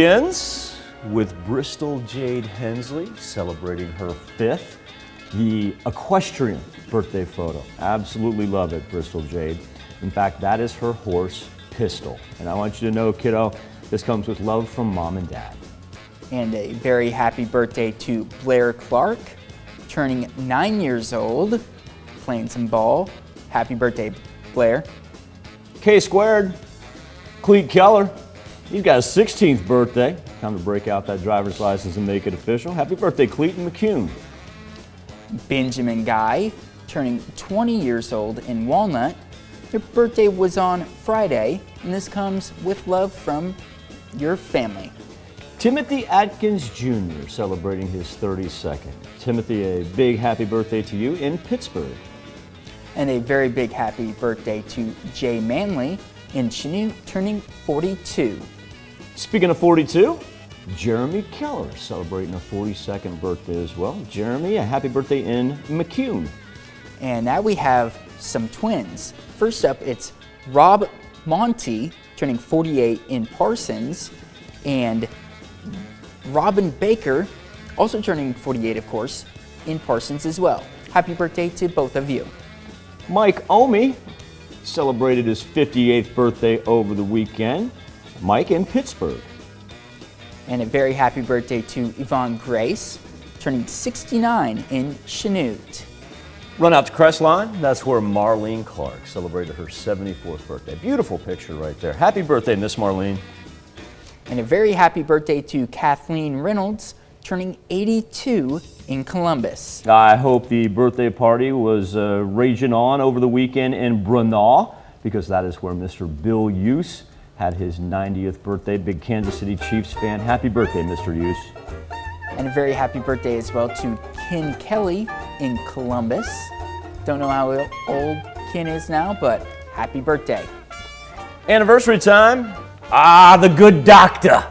Begins with Bristol Jade Hensley celebrating her 5th, the equestrian birthday photo. Absolutely love it, Bristol Jade. In fact, that is her horse, Pistol. And I want you to know, kiddo, this comes with love from Mom and Dad. And a very happy birthday to Blair Clark, turning 9 years old, playing some ball. Happy birthday, Blair. K squared, KLETE Keller. He's got his 16th birthday. Time to break out that driver's license and make it official. Happy birthday, KLETE and McCune. Benjamin Guy, turning 20 years old in Walnut. Their birthday was on Friday, and this comes with love from your family. Timothy Atkins Jr. celebrating his 32nd. Timothy, a big happy birthday to you in Pittsburgh. And a very big happy birthday to Jay Manley in Chanute, turning 42. Speaking of 42, Jeremy Keller celebrating a 42nd birthday as well. Jeremy, a happy birthday in McCune. And now we have some twins. First up, it's Rob Montee, turning 48 in Parsons, and Robin Baker, also turning 48, of course, in Parsons as well. Happy birthday to both of you. Mike OEHME celebrated his 58th birthday over the weekend. Mike in Pittsburgh. And a very happy birthday to Yvonne Grace, turning 69 in Chanute. Run out to Crestline, that's where Marlene Clark celebrated her 74th birthday. Beautiful picture right there. Happy birthday, Miss Marlene. And a very happy birthday to Kathleen Reynolds, turning 82 in Columbus. I hope the birthday party was raging on over the weekend in Brunel, because that is where Mr. Bill YOOS had his 90th birthday. Big Kansas City Chiefs fan. Happy birthday, Mr. YOOS. And a very happy birthday as well to Ken Kelly in Columbus. Don't know how old Ken is now, but happy birthday. Anniversary time. The good doctor.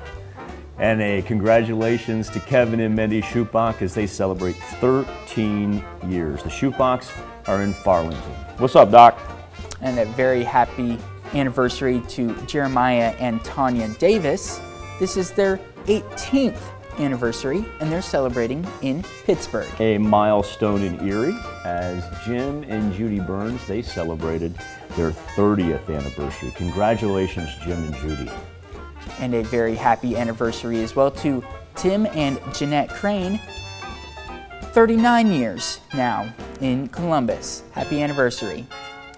And a congratulations to Kevin and MINDI SCHUPBACH as they celebrate 13 years. The SCHUPBACHs are in Farlington. What's up, Doc? And a very happy anniversary to Jeremiah and Tanya Davis. This is their 18th anniversary, and they're celebrating in Pittsburgh. A milestone in Erie as Jim and Judy Burns, they celebrated their 30th anniversary. Congratulations, Jim and Judy. And a very happy anniversary as well to Tim and Jeanette CRAIN, 39 years now in Columbus. Happy anniversary.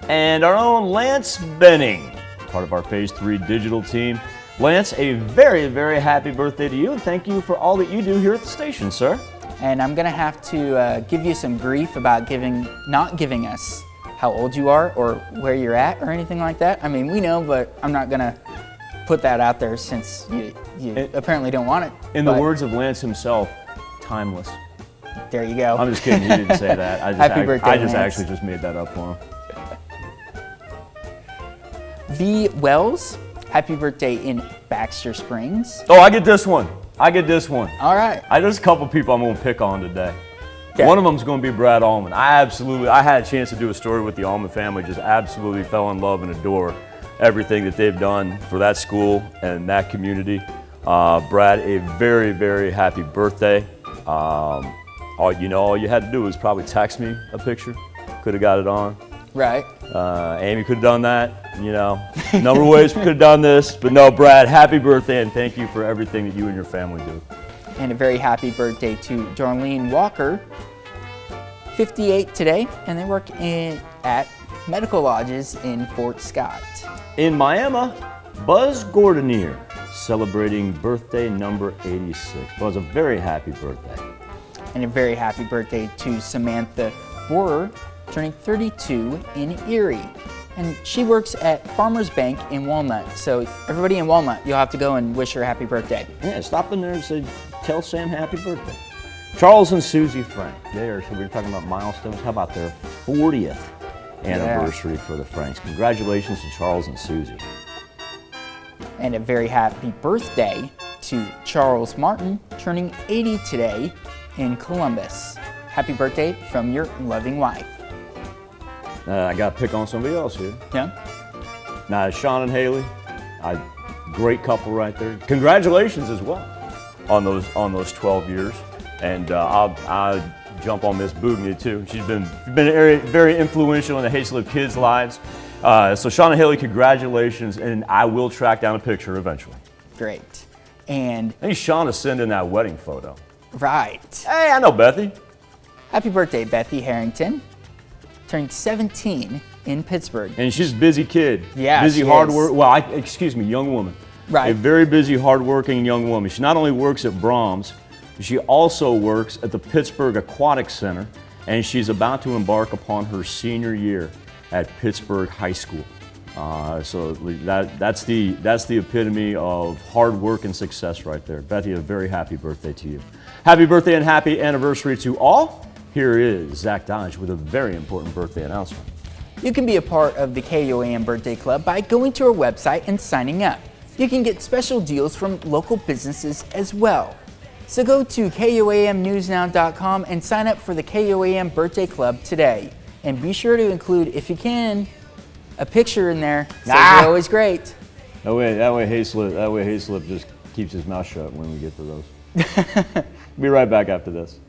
And our own Lance Benning, part of our Phase 3 digital team. Lance, a very, very happy birthday to you, and thank you for all that you do here at the station, sir. And I'm gonna have to give you some grief about not giving us how old you are or where you're at or anything like that. I mean, we know, but I'm not gonna put that out there since you apparently don't want it. In the words of Lance himself, timeless. There you go. I'm just kidding, he didn't say that. Happy birthday, I just Lance. actually just made that up for him. V. Wells, happy birthday in Baxter Springs. Oh, I get this one. I get this one. All right. There's a couple people I'm going to pick on today. Okay. One of them is going to be Brad Allman. I had a chance to do a story with the Allman family, just absolutely fell in love and adore everything that they've done for that school and that community. Brad, a very, very happy birthday. All you had to do was probably text me a picture. Could have got it on. Right. Amy could have done that, number of ways we could have done this, but no, Brad, happy birthday and thank you for everything that you and your family do. And a very happy birthday to Darlene Walker, 58 today, and they work at Medical Lodges in Fort Scott. In Miami, Buzz Gordonier celebrating birthday number 86. Buzz, a very happy birthday. And a very happy birthday to Samantha Borer, turning 32 in Erie. And she works at Farmers Bank in Walnut. So everybody in Walnut, you'll have to go and wish her happy birthday. Yeah, stop in there and say, tell Sam happy birthday. Charles and Susie Frank, so we were talking about milestones. How about their 40th anniversary for the Franks? Congratulations to Charles and Susie. And a very happy birthday to Charles Martin, turning 80 today in Columbus. Happy birthday from your loving wife. I got to pick on somebody else here. Yeah? Now, Sean and Haley, Great couple right there. Congratulations as well on those 12 years. And I'll jump on Miss Boognia too. She's been very influential in the Hayslip kids' lives. So Shauna Haley, congratulations, and I will track down a picture eventually. Great. And I think Shauna send in that wedding photo. right. Hey, I know Bethy. Happy birthday, Bethy Harrington. Turning 17 in Pittsburgh. And she's a busy kid. Yeah, busy, she hard is. work. Well, excuse me, young woman. Right. A very busy, hardworking young woman. She not only works at Brahms, she also works at the Pittsburgh Aquatic Center, and she's about to embark upon her senior year at Pittsburgh High School. So that's the epitome of hard work and success right there. Bethy, a very happy birthday to you. Happy birthday and happy anniversary to all. Here is Zach Dodge with a very important birthday announcement. You can be a part of the KOAM Birthday Club by going to our website and signing up. You can get special deals from local businesses as well. So go to KOAMnewsnow.com and sign up for the KOAM Birthday Club today. And be sure to include, if you can, a picture in there. So they're always great. That way Hayslip just keeps his mouth shut when we get to those. Be right back after this.